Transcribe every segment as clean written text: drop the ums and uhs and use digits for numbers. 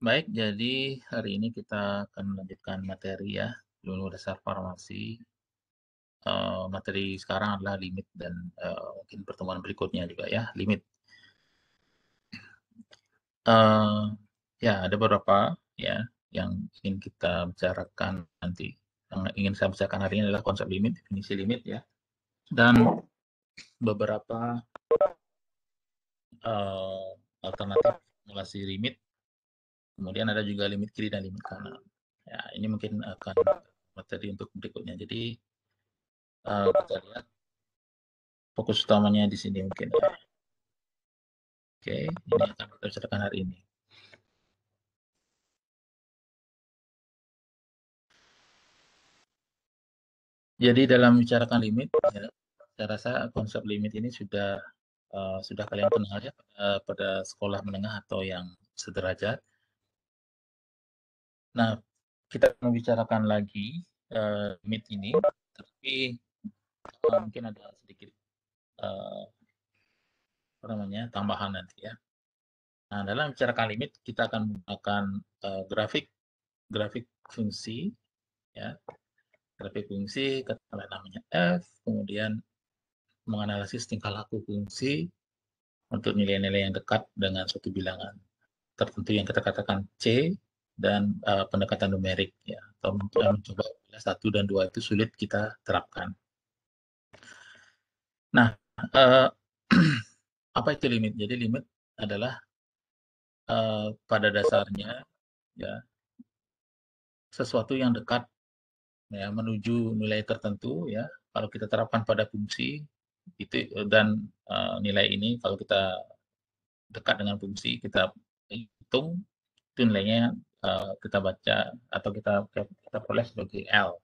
Baik, jadi hari ini kita akan melanjutkan materi ya, Ilmu Dasar Farmasi. Materi sekarang adalah limit dan mungkin pertemuan berikutnya juga ya, limit. Eh, ya, ada beberapa ya yang ingin kita bicarakan nanti. Yang ingin saya bicarakan hari ini adalah konsep limit, definisi limit ya, dan beberapa eh, alternatif formulasi limit. Kemudian ada juga limit kiri dan limit kanan. Ya, ini mungkin akan materi untuk berikutnya. Jadi kita lihat fokus utamanya di sini mungkin ya. Oke, ini akan kita bicarakan hari ini. Jadi dalam bicarakan limit, ya, saya rasa konsep limit ini sudah kalian kenal ya pada sekolah menengah atau yang sederajat. Nah, kita akan membicarakan lagi limit ini, tapi mungkin ada sedikit uh, apa namanya tambahan nanti ya. Nah, dalam bicarakan limit kita akan menggunakan grafik grafik fungsi ya. Grafik fungsi katakanlah namanya f, kemudian menganalisis tingkah laku fungsi untuk nilai-nilai yang dekat dengan suatu bilangan tertentu yang kita katakan C, dan pendekatan numerik ya, atau mencoba bila 1 dan 2 itu sulit kita terapkan. Nah, uh, apa itu limit? Jadi limit adalah pada dasarnya ya sesuatu yang dekat ya menuju nilai tertentu ya. Kalau kita terapkan pada fungsi itu dan nilai ini kalau kita dekat dengan fungsi kita hitung itu nilainya kita baca atau kita peroleh sebagai L.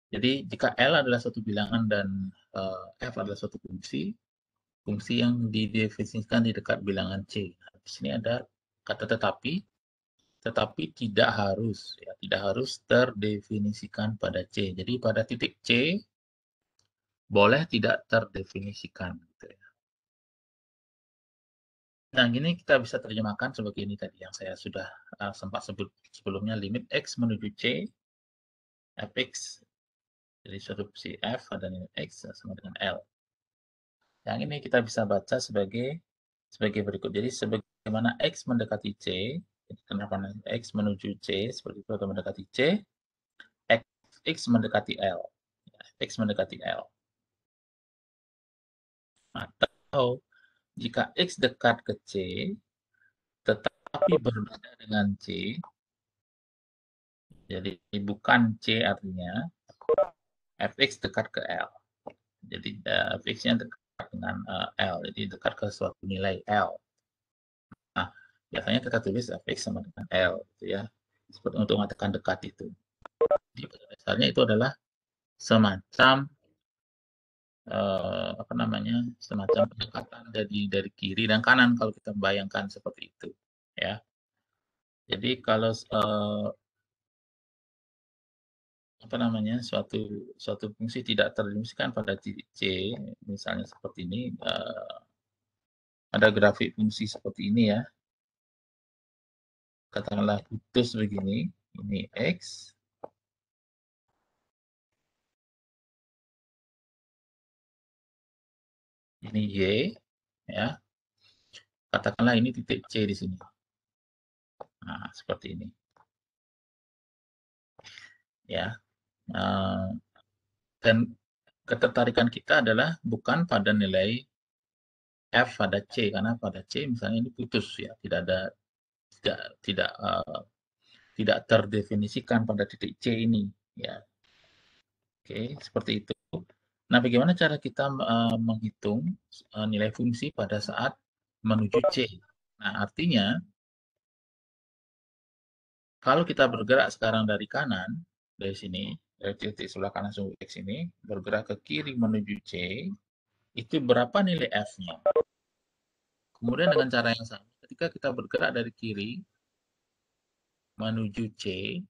Jadi jika L adalah suatu bilangan dan F adalah suatu fungsi, fungsi yang didefinisikan di dekat bilangan C. Nah, di sini ada kata tetapi tidak harus terdefinisikan pada C. Jadi pada titik C boleh tidak terdefinisikan. Gitu ya. Nah, gini kita bisa terjemahkan sebagai ini tadi yang saya sudah sempat sebut sebelumnya, limit X menuju C, fx, jadi suatu fungsi F ada nilai X sama dengan L. Yang ini kita bisa baca sebagai berikut. Jadi sebagaimana X mendekati C, kenapa X menuju C, seperti itu atau mendekati C, X mendekati L. X mendekati L. Atau jika X dekat ke C, tetapi berbeda dengan C, jadi bukan C artinya fx dekat ke L. Jadi fx-nya dekat dengan L, jadi dekat ke suatu nilai L. Nah, biasanya kita tulis fx sama dengan L, gitu ya, seperti untuk mengatakan dekat itu. Jadi pada dasarnya itu adalah semacam apa namanya, semacam pendekatan dari kiri dan kanan kalau kita bayangkan seperti itu, ya. Jadi kalau apa namanya suatu fungsi tidak terdefinisikan pada titik C, misalnya seperti ini, ada grafik fungsi seperti ini ya, katakanlah putus begini, ini X, ini Y, ya, katakanlah ini titik C di sini. Nah, seperti ini. Ya. Dan ketertarikan kita adalah bukan pada nilai F pada C, karena pada C misalnya ini putus ya, tidak tidak tidak terdefinisikan pada titik C ini ya. Oke, seperti itu. Nah, bagaimana cara kita menghitung nilai fungsi pada saat menuju C? Nah, artinya kalau kita bergerak sekarang dari kanan, dari sini, dari titik sebelah kanan sumbu X ini, bergerak ke kiri menuju C, itu berapa nilai F-nya? Kemudian dengan cara yang sama, ketika kita bergerak dari kiri menuju C,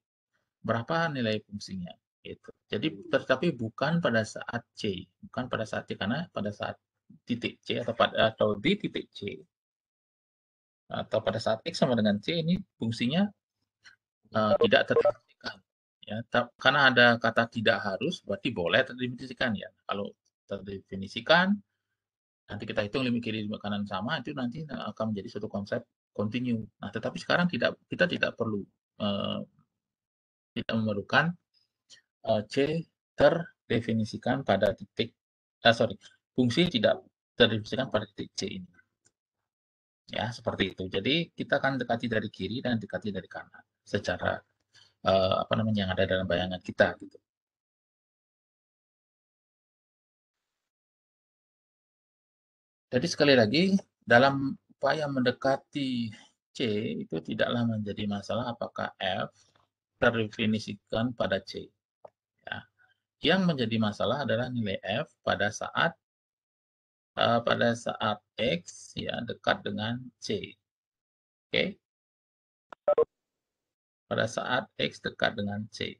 berapa nilai fungsinya gitu. Jadi tetapi bukan pada saat C, bukan pada saat C, karena pada saat titik C atau di titik C atau pada saat X sama dengan C ini fungsinya tidak terdefinisikan ya. Karena ada kata tidak harus berarti boleh terdefinisikan ya. Kalau terdefinisikan nanti kita hitung limit kiri limit kanan sama, itu nanti akan menjadi suatu konsep continue. Nah, tetapi sekarang kita tidak perlu tidak memerlukan C terdefinisikan pada titik fungsi tidak terdefinisikan pada titik C ini. Ya, seperti itu. Jadi kita akan dekati dari kiri dan dekati dari kanan secara apa namanya yang ada dalam bayangan kita gitu. Jadi sekali lagi dalam upaya mendekati C itu tidaklah menjadi masalah apakah F terdefinisikan pada C. Ya. Yang menjadi masalah adalah nilai F pada saat X ya dekat dengan C. Oke. Pada saat X dekat dengan C.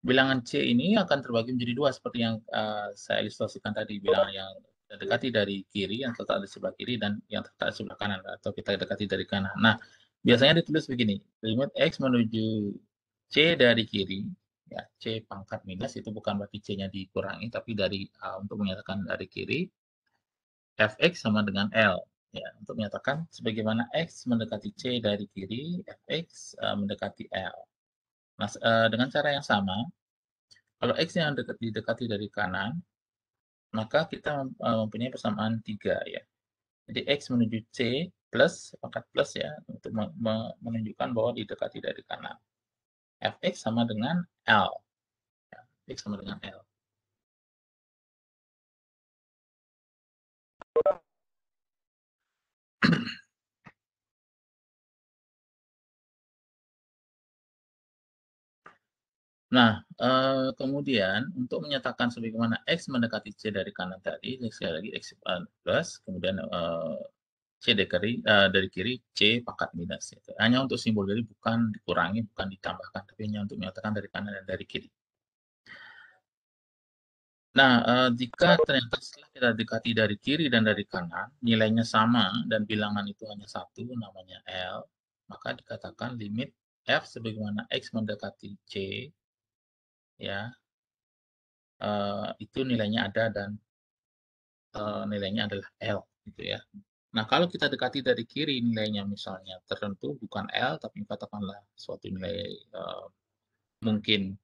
Bilangan C ini akan terbagi menjadi dua seperti yang saya ilustrasikan tadi. Bilangan yang kita dekati dari kiri, yang terletak di sebelah kiri, dan yang terletak di sebelah kanan, atau kita dekati dari kanan. Nah, biasanya ditulis begini, limit X menuju C dari kiri, ya C pangkat minus, itu bukan berarti C-nya dikurangi, tapi untuk menyatakan dari kiri, Fx sama dengan L. Ya, untuk menyatakan sebagaimana X mendekati C dari kiri, Fx mendekati L. Nah, dengan cara yang sama, kalau X yang didekati dari kanan, maka kita mempunyai persamaan 3 ya. Jadi X menuju C plus, pangkat plus ya, untuk menunjukkan bahwa didekati dari kanan. Fx sama dengan L. Ya, X sama dengan L. Nah, kemudian untuk menyatakan sebagaimana X mendekati C dari kanan tadi, sekali lagi X plus, kemudian C dari kiri, C pangkat minus. Gitu. Hanya untuk simbol dari bukan dikurangi, bukan ditambahkan, tapi hanya untuk menyatakan dari kanan dan dari kiri. Nah, jika ternyata setelah kita dekati dari kiri dan dari kanan, nilainya sama dan bilangan itu hanya satu, namanya L, maka dikatakan limit F sebagaimana X mendekati C, ya, itu nilainya ada dan nilainya adalah L, gitu ya. Nah, kalau kita dekati dari kiri nilainya misalnya tertentu bukan L, tapi katakanlah suatu nilai mungkin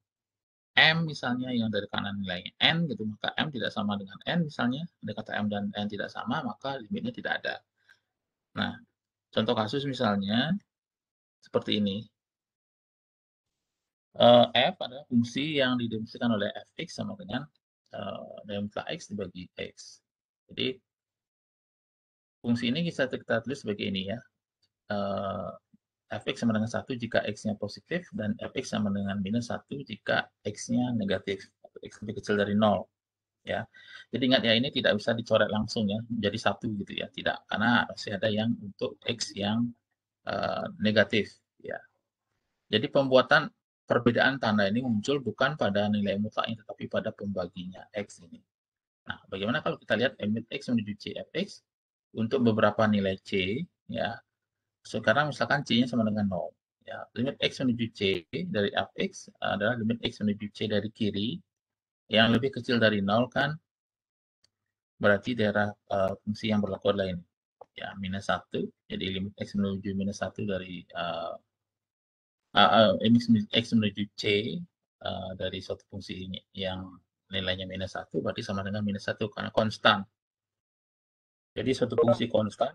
M misalnya yang dari kanan nilainya N gitu, maka M tidak sama dengan N misalnya, ada kata M dan N tidak sama, maka limitnya tidak ada. Nah, contoh kasus misalnya seperti ini. F adalah fungsi yang didefinisikan oleh Fx sama dengan delta X dibagi X. Jadi, fungsi ini kita tulis sebagai ini ya. Fx sama dengan 1 jika X-nya positif, dan Fx sama dengan minus 1 jika X-nya negatif, atau X lebih kecil dari 0. Ya. Jadi ingat ya, ini tidak bisa dicoret langsung ya, menjadi 1 gitu ya. Tidak, karena masih ada yang untuk X yang negatif. Ya. Jadi pembuatan perbedaan tanda ini muncul bukan pada nilai mutlaknya, tetapi pada pembaginya X ini. Nah, bagaimana kalau kita lihat limit X menuju C Fx untuk beberapa nilai C, ya, sekarang misalkan C-nya sama dengan 0. Ya, limit X menuju C dari Fx adalah limit X menuju C dari kiri, yang lebih kecil dari 0 kan, berarti daerah fungsi yang berlaku adalah ini. Ya, minus 1, jadi limit X menuju minus 1 dari X menuju C dari suatu fungsi ini yang nilainya minus 1 berarti sama dengan minus 1 karena konstan. Jadi suatu fungsi konstan,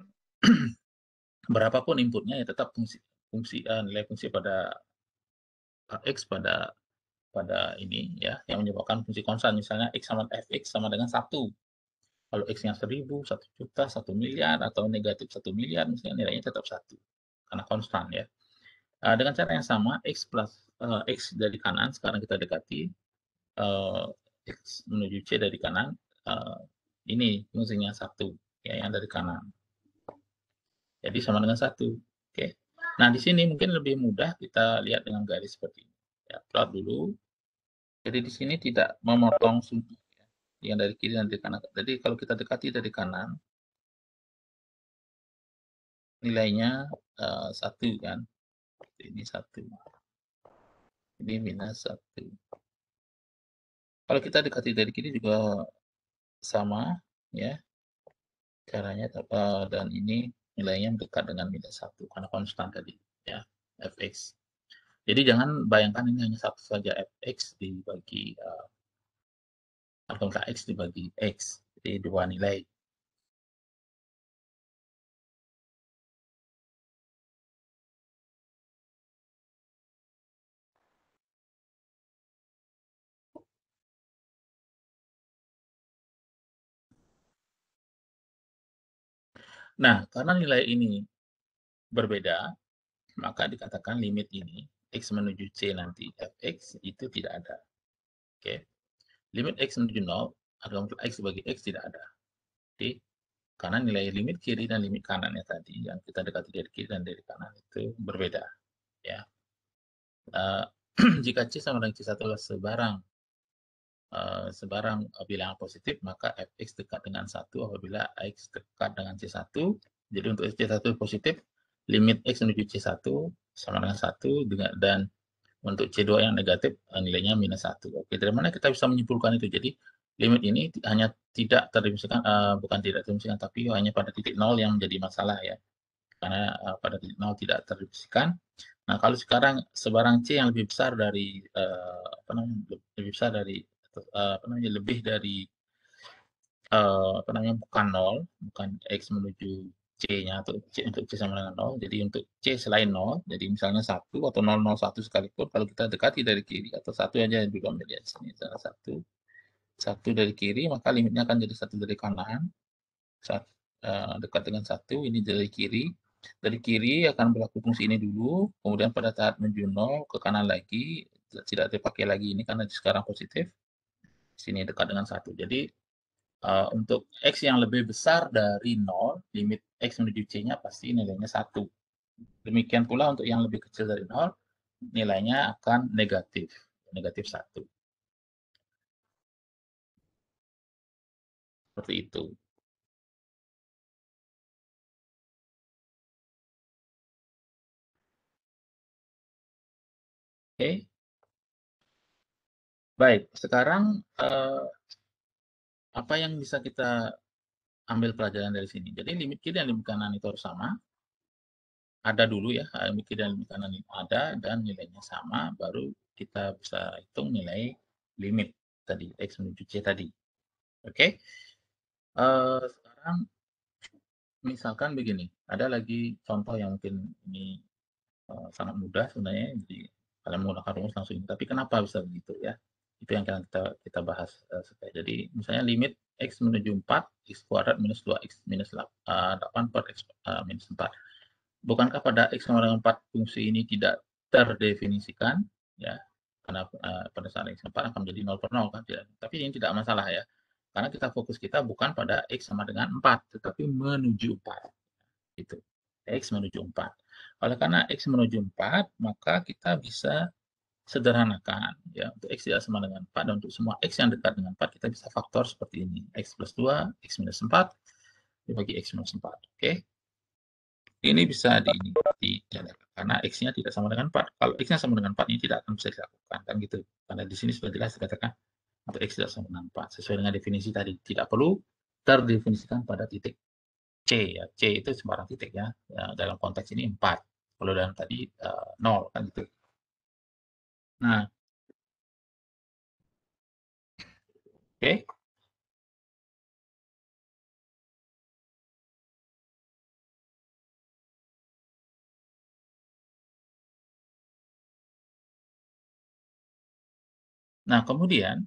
berapapun inputnya ya tetap nilai fungsi pada X pada ini ya, yang menyebabkan fungsi konstan. Misalnya X sama Fx sama dengan 1. Kalau X-nya 1000, 1 juta, 1 miliar, atau negatif 1 miliar, misalnya nilainya tetap 1. Karena konstan ya. Dengan cara yang sama, X dari kanan, sekarang kita dekati, X menuju C dari kanan, ini fungsinya 1, ya, yang dari kanan. Jadi sama dengan 1. Oke. Nah, di sini mungkin lebih mudah kita lihat dengan garis seperti ini. Ya, plot dulu. Jadi di sini tidak memotong sudut ya, yang dari kiri dan dari kanan. Jadi kalau kita dekati dari kanan, nilainya 1 kan. Ini 1. Ini minus 1. Kalau kita dekati dari kiri juga sama ya caranya, dan ini nilainya mendekat dengan minus 1 karena konstan tadi ya, fx. Jadi jangan bayangkan ini hanya satu saja, fx dibagi atau x dibagi x, jadi dua nilai. Nah, karena nilai ini berbeda, maka dikatakan limit ini x menuju c nanti fx itu tidak ada. Oke. Limit x menuju 0 atau x sebagai x tidak ada. Jadi karena nilai limit kiri dan limit kanannya tadi yang kita dekati dari kiri dan dari kanan itu berbeda ya. Jika c sama dengan c1 adalah sebarang bilangan positif, maka fx dekat dengan 1 apabila x dekat dengan c1. Jadi untuk c1 positif, limit x menuju c1 sama dengan 1, dan untuk c2 yang negatif nilainya minus 1. Oke, dari mana kita bisa menyimpulkan itu? Jadi limit ini hanya tidak terdefinisikan, bukan tidak terdefinisikan, tapi hanya pada titik 0 yang menjadi masalah ya. Karena pada titik 0 tidak terdefinisikan. Nah, kalau sekarang sebarang c yang lebih besar dari lebih dari bukan 0, bukan x menuju c-nya atau c untuk c sama dengan 0. Jadi untuk c selain 0, jadi misalnya 1 atau 001 sekalipun, kalau kita dekati dari kiri atau 1 aja yang juga ambil di sini, misalnya 1 dari kiri, maka limitnya akan jadi 1 dari kanan, dekat dengan 1, ini dari kiri. Dari kiri akan berlaku fungsi ini dulu, kemudian pada saat menuju 0 ke kanan lagi, tidak dipakai lagi ini karena sekarang positif, sini dekat dengan 1. Jadi untuk x yang lebih besar dari 0, limit x menuju c-nya pasti nilainya 1. Demikian pula untuk yang lebih kecil dari 0, nilainya akan negatif, negatif 1. Seperti itu. Oke. Baik, sekarang apa yang bisa kita ambil pelajaran dari sini? Jadi limit kiri dan limit kanan itu harus sama. Ada dulu ya, limit kiri dan limit kanan itu ada dan nilainya sama, baru kita bisa hitung nilai limit tadi, x menuju c tadi. Oke. Sekarang misalkan begini, ada lagi contoh yang mungkin ini sangat mudah sebenarnya, jadi kalian menggunakan rumus langsung ini. Tapi kenapa bisa begitu ya? Itu yang kita bahas sekarang. Jadi misalnya limit x menuju 4, x kuadrat minus 2x minus 8 per x minus 4. Bukankah pada x sama dengan 4 fungsi ini tidak terdefinisikan? Ya, karena pada saat x 4 akan menjadi 0 per 0 kan? Tidak. Tapi ini tidak masalah ya. Karena fokus kita bukan pada x sama dengan 4, tetapi menuju 4. Gitu. X menuju 4. Oleh karena x menuju 4, maka kita bisa sederhanakan. Ya, untuk x tidak sama dengan 4, dan untuk semua x yang dekat dengan 4, kita bisa faktor seperti ini. X plus 2, x minus 4, dibagi x minus 4. Oke. Ini bisa dijalankan karena x-nya tidak sama dengan 4. Kalau x-nya sama dengan 4, ini tidak akan bisa dilakukan. Kan gitu. Karena di sini sudah jelas dikatakan untuk x tidak sama dengan 4. Sesuai dengan definisi tadi. Tidak perlu terdefinisikan pada titik C ya. C itu sembarang titik ya. Dalam konteks ini 4. Kalau dalam tadi 0 kan gitu. Nah, oke. Nah, kemudian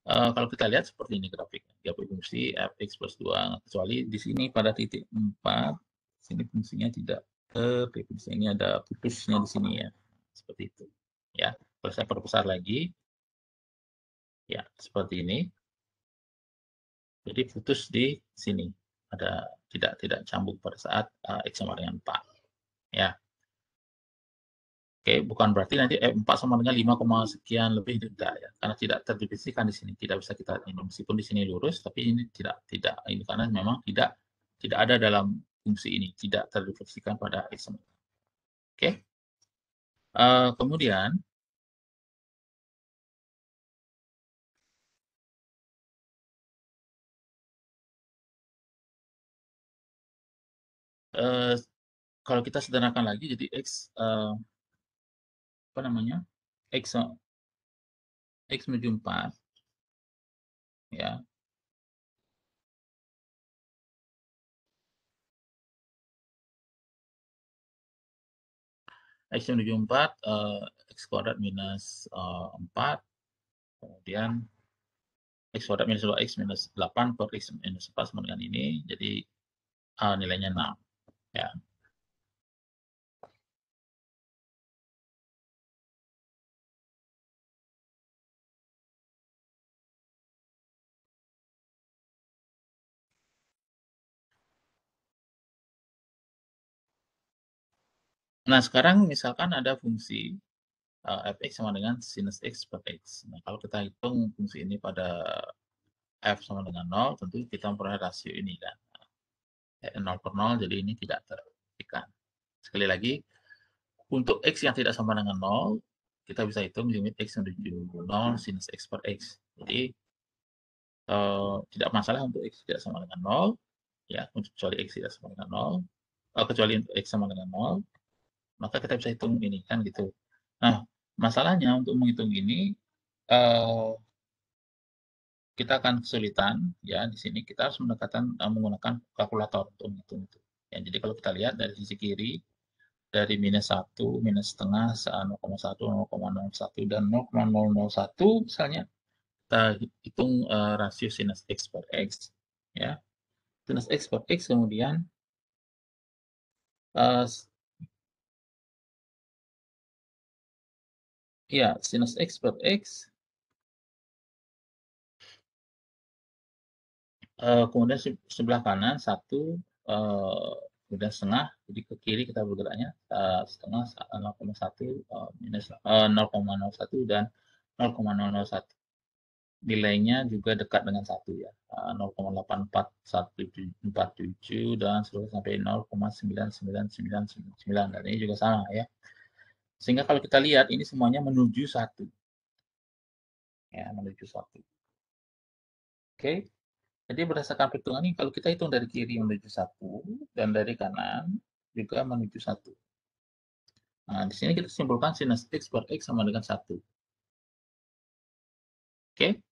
kalau kita lihat seperti ini grafiknya. Dia fungsi fx plus 2, kecuali di sini pada titik 4, sini fungsinya tidak terdefinisi. Ini ada putusnya di sini ya. Seperti itu. Ya, kalau saya perbesar lagi, ya seperti ini. Jadi putus di sini. Ada tidak cambuk pada saat x sama dengan 4. Ya. Oke, bukan berarti nanti F4 sama dengan 5, sekian lebih tidak ya, karena tidak terdefinisikan di sini, tidak bisa kita ini meskipun di sini lurus, tapi ini tidak ini karena memang tidak ada dalam fungsi ini, tidak terdefinisikan pada X sama. Oke, kemudian eh, kalau kita sederhanakan lagi jadi X apa namanya X X menuju 4 ya. X menuju 4 X kuadrat minus 4, kemudian X kuadrat minus 2X minus 8 per X minus 4 sama dengan ini, jadi nilainya 6 ya. Nah, sekarang misalkan ada fungsi fx sama dengan sinus x per x. Nah, kalau kita hitung fungsi ini pada f sama dengan 0, tentu kita memperoleh rasio ini kan. 0 per 0, jadi ini tidak terhentikan. Sekali lagi, untuk x yang tidak sama dengan 0, kita bisa hitung limit x menuju 0 sinus x per x. Jadi, tidak masalah untuk x tidak sama dengan 0, ya, kecuali x tidak sama dengan 0, kecuali untuk x sama dengan 0, maka kita bisa hitung ini, kan gitu. Nah, masalahnya untuk menghitung ini, eh, kita akan kesulitan, ya, di sini kita harus menggunakan kalkulator untuk menghitung itu. Ya, jadi kalau kita lihat dari sisi kiri, dari minus 1, minus setengah, 0,1, 0,01, dan 0,001 misalnya, kita hitung rasio sinus x per x, ya. Sinus x per x kemudian uh, ya sinus x per x kemudian sebelah kanan 1, kemudian setengah, jadi ke kiri kita bergeraknya setengah 0,1 minus 0,01 dan 0,001. Nilainya juga dekat dengan 1 ya, 0,84147 dan seterusnya sampai 0,99999 dan ini juga sama ya. Sehingga kalau kita lihat ini semuanya menuju 1 ya, menuju 1. Oke. Jadi berdasarkan perhitungan ini kalau kita hitung dari kiri menuju 1 dan dari kanan juga menuju 1. Nah, di sini kita simpulkan sinus x per x sama dengan 1. Oke?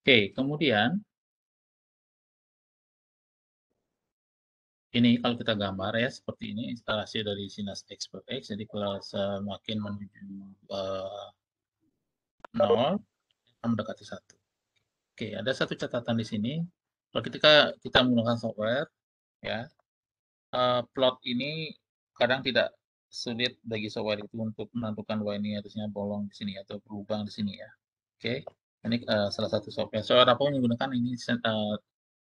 Oke, kemudian ini kalau kita gambar ya seperti ini instalasi dari sinus x per x. Jadi kalau semakin menuju 0 akan mendekati 1. Oke, ada satu catatan di sini. Kalau kita menggunakan software ya, plot ini kadang tidak sulit bagi software itu untuk menentukan bahwa ini harusnya bolong di sini atau berlubang di sini ya. Oke, ini salah satu software. Software apa yang menggunakan ini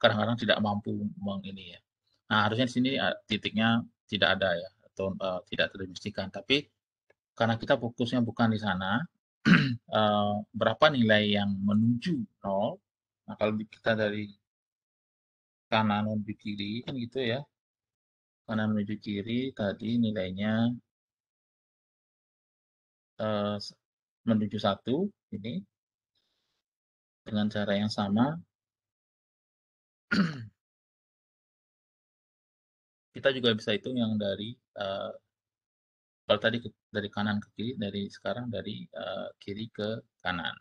kadang-kadang tidak mampu ini ya. Nah, harusnya di sini titiknya tidak ada ya atau tidak terdefinisikan. Tapi karena kita fokusnya bukan di sana, berapa nilai yang menuju 0. Nah, kalau kita dari kanan menuju kiri kan gitu ya. Kanan menuju kiri tadi nilainya eh, menuju 1 ini dengan cara yang sama kita juga bisa hitung yang dari kalau tadi dari kanan ke kiri, dari sekarang dari kiri ke kanan.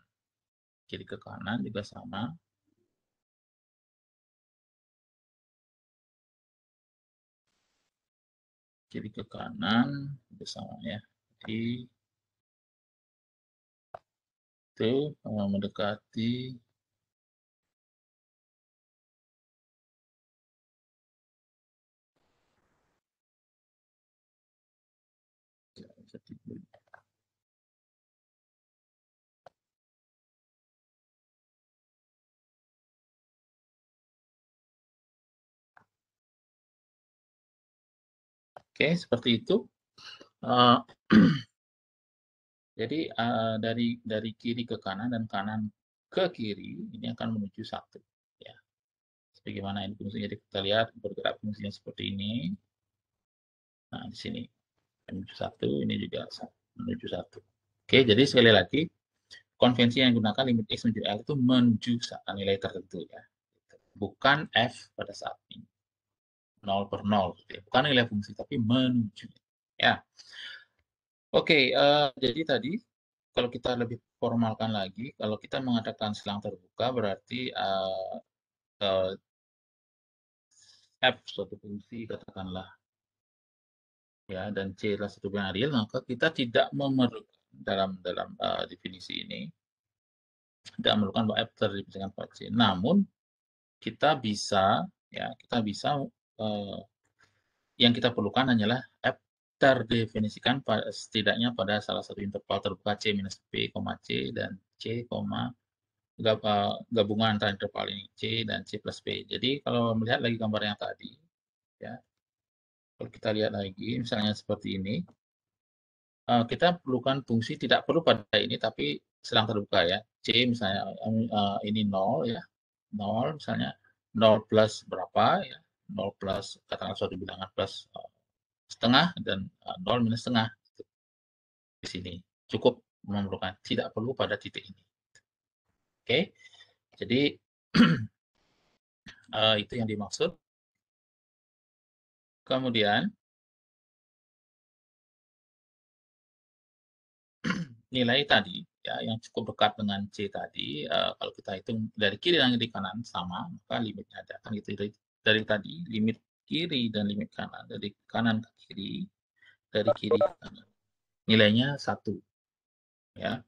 Kiri ke kanan juga sama. kiri ke kanan bersama ya. Jadi itu mendekati oke, seperti itu. Jadi dari kiri ke kanan dan kanan ke kiri ini akan menuju satu. Ya, sebagaimana ini fungsinya. Jadi kita lihat bergerak fungsinya seperti ini. Nah, di sini menuju satu, ini juga menuju satu. Oke, jadi sekali lagi konvensi yang digunakan limit x menuju L itu menuju nilai tertentu ya. Bukan F pada saat ini. 0 per 0. Gitu ya. Bukan nilai fungsi, tapi menuju. Ya. Oke, jadi tadi kalau kita lebih formalkan lagi, kalau kita mengatakan selang terbuka berarti F suatu fungsi katakanlah ya dan C adalah satu bilangan real, maka kita tidak memerlukan dalam definisi ini tidak memerlukan bahwa F terdefinisikan pada C. Namun kita bisa yang kita perlukan hanyalah F terdefinisikan setidaknya pada salah satu interval terbuka C minus P, C dan C, gabungan antara interval ini C dan C plus P. Jadi kalau melihat lagi gambar yang tadi, ya, kalau kita lihat lagi, misalnya seperti ini, kita perlukan fungsi tidak perlu pada ini, tapi sedang terbuka ya. C misalnya ini 0 ya, 0 misalnya 0 plus berapa ya, 0 plus katakanlah suatu bilangan plus setengah dan 0 minus setengah di sini. Cukup memerlukan, tidak perlu pada titik ini. Oke, jadi itu yang dimaksud. Kemudian nilai tadi ya yang cukup dekat dengan C tadi, kalau kita hitung dari kiri dan dari kanan sama, maka limitnya ada kan gitu dari tadi limit kiri dan limit kanan, dari kanan ke kiri, dari kiri ke kanan. Nilainya 1 ya.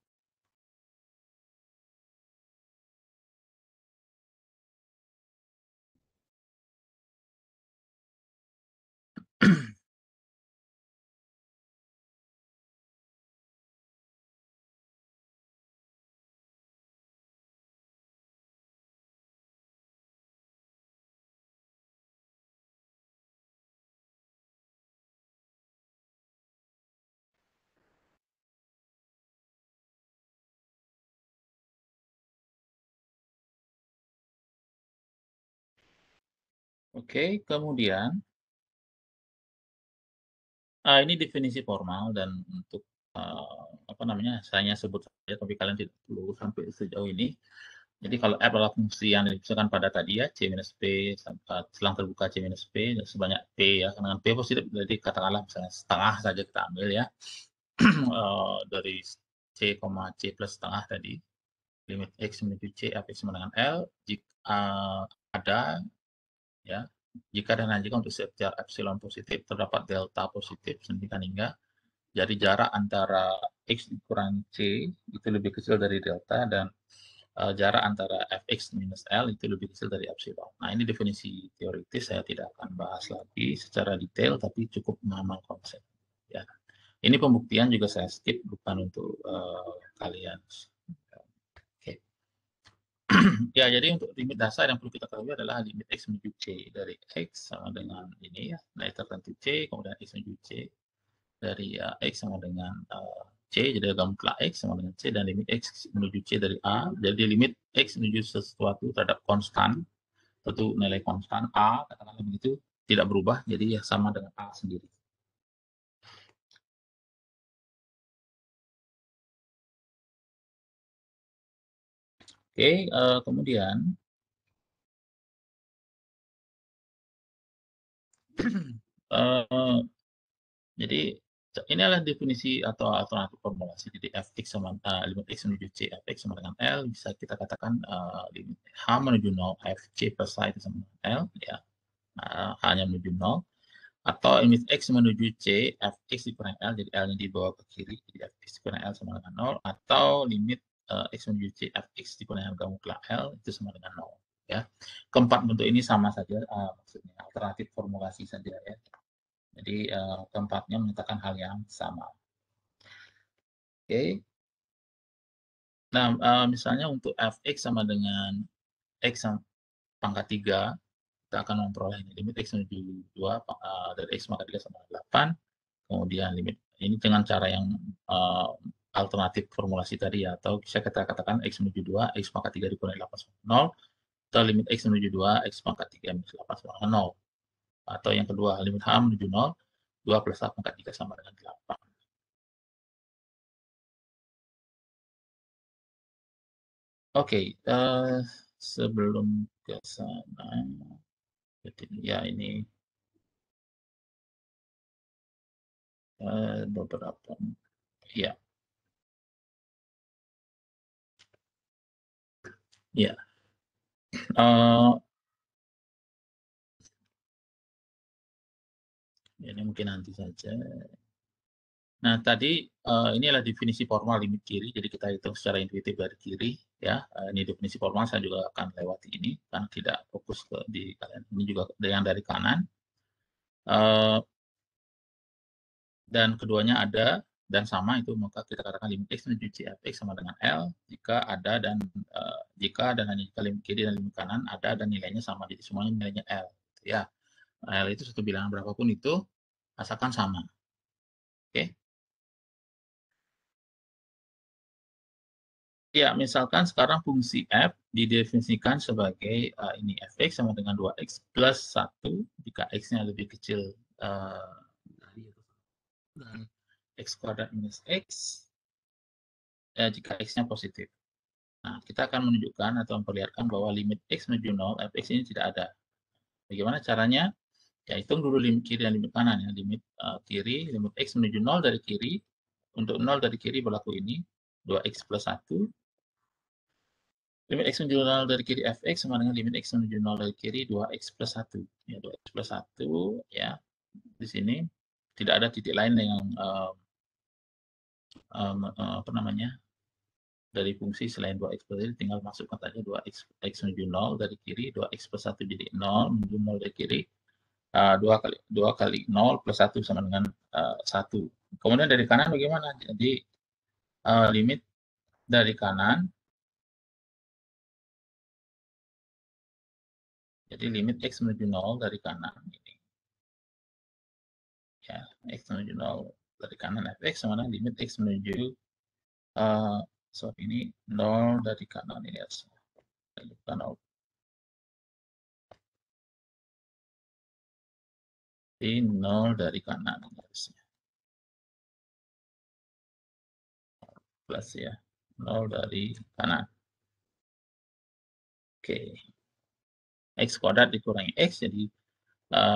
Oke, kemudian ini definisi formal dan untuk apa namanya, saya sebut saja tapi kalian tidak perlu sampai sejauh ini. Jadi kalau F adalah fungsi yang didefinisikan pada tadi ya, C minus P, selang terbuka C minus P, sebanyak P ya, dengan P positif, jadi katakanlah misalnya setengah saja kita ambil ya, dari C, C plus setengah tadi, limit X menuju C, Fx sama dengan L, jika ada, ya, jika dan hanya jika untuk setiap epsilon positif, terdapat delta positif, sedemikian hingga, jadi jarak antara X dikurangi C itu lebih kecil dari delta dan jarak antara fx minus L itu lebih kecil dari epsilon. Nah, ini definisi teoritis, saya tidak akan bahas lagi secara detail, tapi cukup memahami konsep. Ya. Ini pembuktian juga saya skip, bukan untuk kalian. Oke. Ya, jadi untuk limit dasar yang perlu kita ketahui adalah limit X menuju C dari X sama dengan ini ya, nilai tertentu C, kemudian X menuju C dari X sama dengan C, jadi agak mutlak X sama dengan C, dan limit X menuju C dari A, jadi limit X menuju sesuatu terhadap konstan, suatu nilai konstan A, katakanlah begitu, tidak berubah, jadi ya sama dengan A sendiri. Oke, kemudian jadi ini adalah definisi atau alternatif formulasi. Jadi fx sama limit x menuju c, fx sama dengan L, bisa kita katakan limit h menuju 0, fc plus h itu sama dengan L, ya, h-nya menuju 0. atau limit X menuju C, Fx dikurangi L, jadi L-nya dibawa ke kiri, jadi Fx dikurangi L sama dengan 0, atau limit X menuju C, Fx dikurangi harga mutlak L, itu sama dengan 0. Ya. Keempat bentuk ini sama saja, maksudnya alternatif formulasi saja ya. Jadi keempatnya menyatakan hal yang sama. Oke. Nah, misalnya untuk Fx sama dengan X pangkat 3, kita akan memperoleh limit X menuju 2 dari X pangkat 3 sama 8, kemudian limit ini dengan cara yang alternatif formulasi tadi ya, atau bisa kita katakan X menuju 2, X pangkat 3 dikurangi 8 sama 0, atau limit X menuju 2, X pangkat 3 minus 8 sama 0. Atau yang kedua, limit H menuju 0, 2 plus H pangkat 3 sama dengan 8. Oke, sebelum ke sana, ya ini beberapa, ya, ya. Ini mungkin nanti saja. Nah, tadi inilah definisi formal limit kiri, jadi kita hitung secara intuitif dari kiri, ya. Ini definisi formal, saya juga akan lewati ini, karena tidak fokus di kalian. Ini juga yang dari kanan. Dan keduanya ada dan sama, itu maka kita katakan limit X menuju C Fx sama dengan L, jika ada dan hanya jika limit kiri dan limit kanan ada dan nilainya sama, jadi semuanya nilainya L. Ya, L itu satu bilangan berapapun itu, asalkan sama. Oke. Ya, misalkan sekarang fungsi f didefinisikan sebagai ini fx sama dengan 2x plus 1 jika x-nya lebih kecil dari dan x kuadrat minus x jika x-nya positif. Nah, kita akan menunjukkan atau memperlihatkan bahwa limit x menuju 0, fx ini tidak ada. Bagaimana caranya? Ya, hitung dulu limit kiri dan limit kanan ya. Limit kiri, limit x menuju 0 dari kiri. Untuk 0 dari kiri berlaku ini, 2x plus 1. Limit x menuju 0 dari kiri fx sama dengan limit x menuju 0 dari kiri 2x plus 1. Ya, 2x plus 1, ya. Di sini tidak ada titik lain yang apa namanya, dari fungsi selain 2x plus 1, tinggal masukkan saja 2x x menuju 0 dari kiri, 2x plus 1 jadi 0 menuju 0 dari kiri. 2 kali 0 plus 1 sama dengan 1. Kemudian dari kanan bagaimana? Jadi limit dari kanan, jadi limit x menuju 0 dari kanan ini. Ya, x menuju 0 dari kanan fx sama dengan limit x menuju ini 0 dari kanan ini ya. Bukan 0. Jadi 0 dari kanan ini harusnya. Plus ya. 0 dari kanan. Oke. X kuadrat dikurangi X, jadi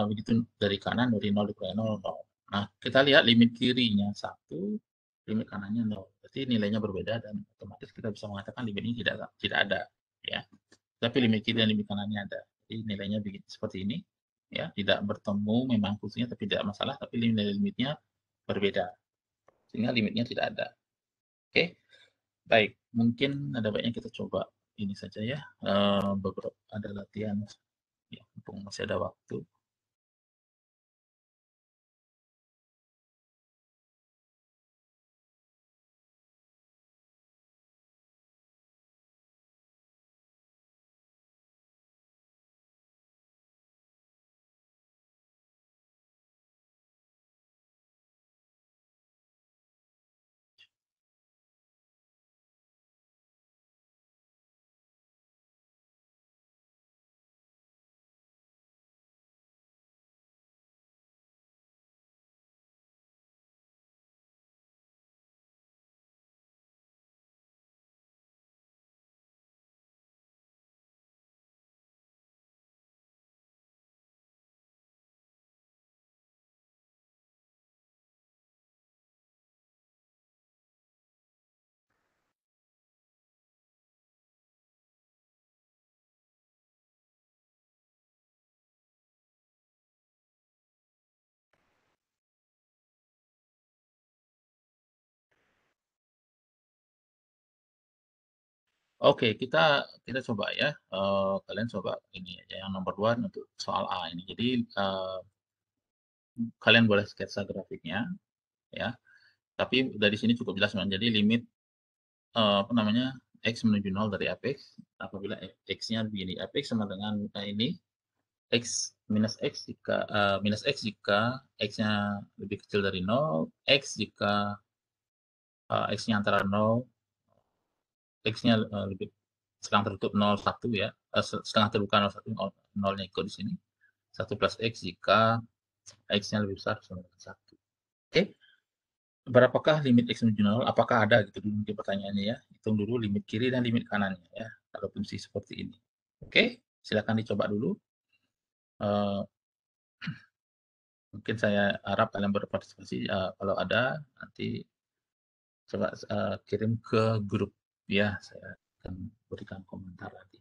begitu dari kanan, dari 0 dikurangi 0, 0. Nah, kita lihat limit kirinya 1, limit kanannya 0. Berarti nilainya berbeda dan otomatis kita bisa mengatakan limit ini tidak ada. Ya. Tapi limit kiri dan limit kanannya ada. Jadi nilainya seperti ini. Ya, tidak bertemu memang fungsinya, tapi tidak masalah, tapi limitnya berbeda. Sehingga limitnya tidak ada. Oke, baik. Mungkin ada baiknya kita coba ini saja ya. Beberapa ada latihan ya, mumpung masih ada waktu. Oke, kita coba ya, kalian coba ini aja yang nomor 2 untuk soal A ini. Jadi, kalian boleh sketsa grafiknya ya, tapi dari sini cukup jelas Mas. Jadi limit, apa namanya, X menuju 0 dari apex, apabila X-nya begini, apex sama dengan, ini, minus X jika X-nya lebih kecil dari 0, X jika, X-nya antara 0, X-nya, lebih setengah tertutup 0, 1 ya, setengah terbuka 0, 1, nolnya ikut di sini. 1 plus X jika X-nya lebih besar sama dengan 1. Oke, berapakah limit X menuju 0? Apakah ada gitu dulu mungkin pertanyaannya ya. Hitung dulu limit kiri dan limit kanannya ya, kalau fungsi seperti ini. Oke, silakan dicoba dulu. Eee, Mungkin saya harap kalian berpartisipasi, kalau ada nanti coba, kirim ke grup ya, saya akan berikan komentar nanti.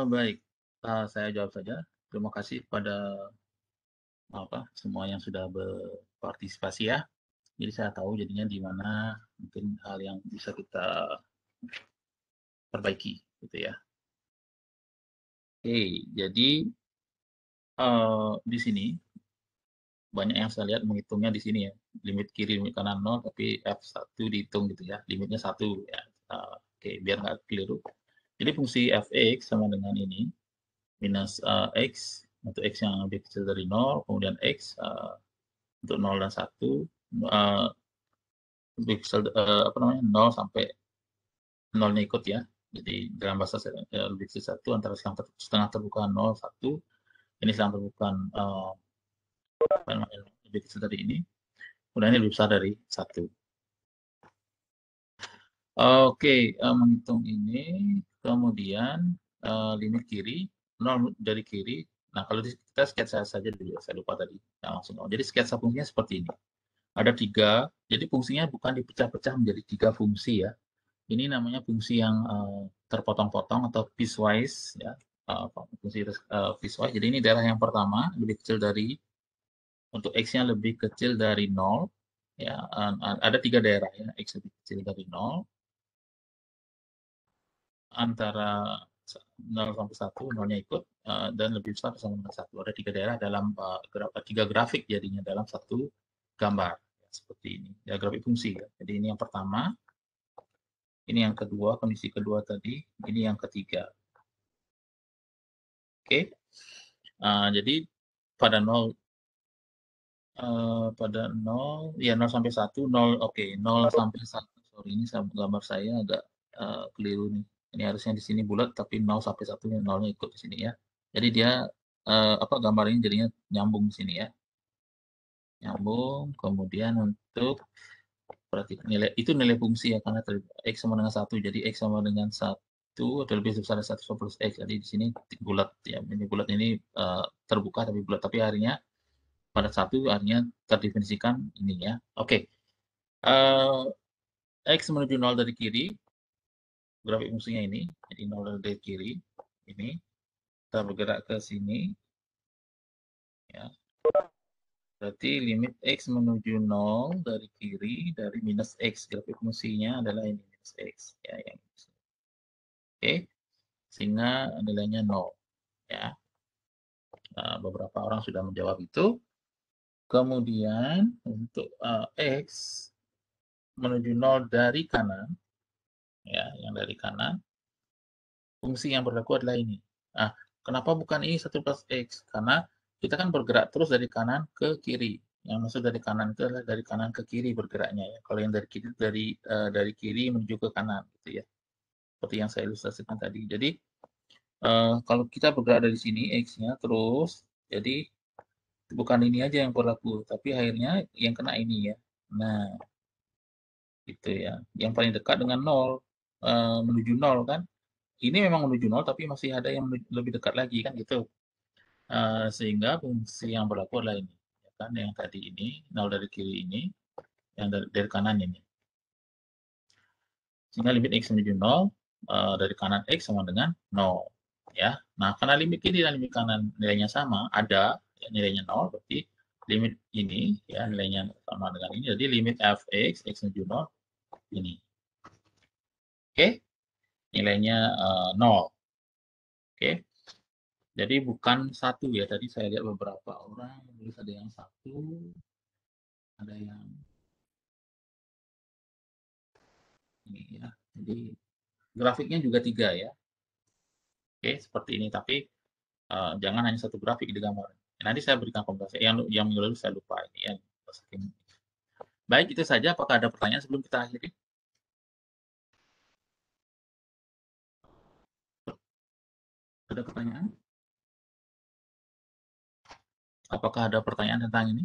Baik, saya jawab saja. Terima kasih pada semua yang sudah berpartisipasi ya. Jadi saya tahu jadinya di mana mungkin hal yang bisa kita perbaiki, gitu ya. Oke, jadi di sini banyak yang saya lihat menghitungnya di sini ya. Limit kiri, limit kanan 0, tapi F1 dihitung gitu ya. Limitnya 1 ya. Oke, biar nggak keliru. Jadi fungsi fx sama dengan ini, minus x, untuk x yang lebih kecil dari 0, kemudian x untuk 0 dan 1, lebih kecil, 0 sampai 0-nya ikut ya. Jadi dalam bahasa lebih kecil 1 antara setengah terbuka 0, 1, ini setengah terbuka lebih kecil dari ini, kemudian ini lebih besar dari 1. Oke, menghitung ini, kemudian limit kiri, 0 dari kiri. Nah, kalau kita sketsa saja dulu, saya lupa tadi. Nah, langsung. Jadi sketsa fungsinya seperti ini. Ada 3, jadi fungsinya bukan dipecah-pecah menjadi 3 fungsi ya. Ini namanya fungsi yang terpotong-potong atau piecewise ya. Fungsi piecewise. Jadi ini daerah yang pertama lebih kecil dari, untuk x-nya lebih kecil dari 0 ya. Ada 3 daerah ya, x lebih kecil dari 0, antara 0 sampai 1, 0-nya ikut, dan lebih besar sama dengan 1. Ada 3 daerah dalam 3 grafik jadinya dalam satu gambar. Seperti ini, ya grafik fungsi ya. Jadi ini yang pertama, ini yang kedua, kondisi kedua tadi, ini yang ketiga. Oke, jadi pada 0, pada 0, ya 0 sampai 1, 0, oke, 0 sampai 1, sorry ini gambar saya agak keliru nih. Ini harusnya di sini bulat, tapi 0 sampai 1, 0-nya ikut di sini ya. Jadi dia, gambar ini jadinya nyambung di sini ya. Nyambung, kemudian untuk berarti nilai, itu nilai fungsi ya, karena x sama dengan 1, jadi x sama dengan 1 atau lebih besar dari 1 plus x. Jadi di sini bulat ya, ini bulat ini terbuka tapi bulat, tapi akhirnya pada 1 akhirnya terdefinisikan ini ya. Oke. X menuju 0 dari kiri, grafik fungsinya ini, jadi 0 dari kiri, ini, kita bergerak ke sini, ya. Berarti limit x menuju 0 dari kiri, dari minus x, grafik fungsinya adalah ini, minus x. Ya, yang ini. Oke, sehingga nilainya 0. Ya. Beberapa orang sudah menjawab itu. Kemudian untuk x menuju 0 dari kanan, ya, yang dari kanan, fungsi yang berlaku adalah ini. Nah, kenapa bukan ini 1 plus x? Karena kita kan bergerak terus dari kanan ke kiri. Yang maksud dari kanan itu adalah dari kanan ke kiri bergeraknya ya. Kalau yang dari kiri, dari kiri menuju ke kanan gitu ya. Seperti yang saya ilustrasikan tadi. Jadi kalau kita bergerak dari sini x-nya terus, jadi bukan ini aja yang berlaku, tapi akhirnya yang kena ini ya. Nah, gitu ya. Yang paling dekat dengan 0, menuju 0 kan. Ini memang menuju 0, tapi masih ada yang lebih dekat lagi kan gitu. Sehingga fungsi yang berlaku adalah ini. Ya kan, yang tadi ini, 0 dari kiri ini, yang dari kanan ini. Sehingga limit x menuju 0, dari kanan x sama dengan 0. Ya. Nah, karena limit kiri dan limit kanan nilainya sama, ada ya, nilainya 0, berarti limit ini ya nilainya sama dengan ini. Jadi limit fx, x menuju 0, ini. Oke, nilainya 0. Oke. Jadi bukan 1 ya. Tadi saya lihat beberapa orang menulis ada yang 1, ada yang ini ya. Jadi grafiknya juga 3 ya. Oke, seperti ini. Tapi jangan hanya satu grafik di gambar. Nanti saya berikan komparasi. Yang minggu lalu saya lupa ini ya. Baik, itu saja. Apakah ada pertanyaan sebelum kita akhiri? Ada pertanyaan? Apakah ada pertanyaan tentang ini?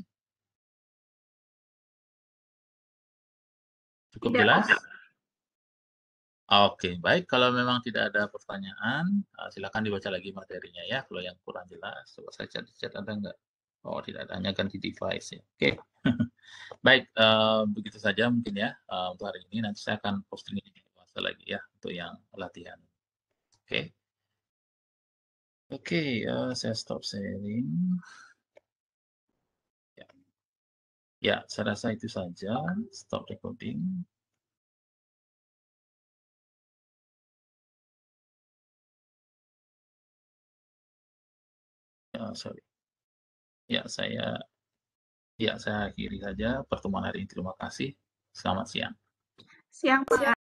Cukup jelas? Oke, baik. Kalau memang tidak ada pertanyaan, silakan dibaca lagi materinya ya. Kalau yang kurang jelas, coba saya chat ada nggak? Oh, tidak ada, hanya ganti device ya. Oke. Baik, begitu saja mungkin ya, untuk hari ini. Nanti saya akan posting ini di WhatsApp lagi ya, untuk yang latihan. Oke. Oke, saya stop sharing. Ya. Ya, saya rasa itu saja. Stop recording. Sorry. Ya, saya akhiri saja pertemuan hari ini. Terima kasih. Selamat siang. Siang, Pak.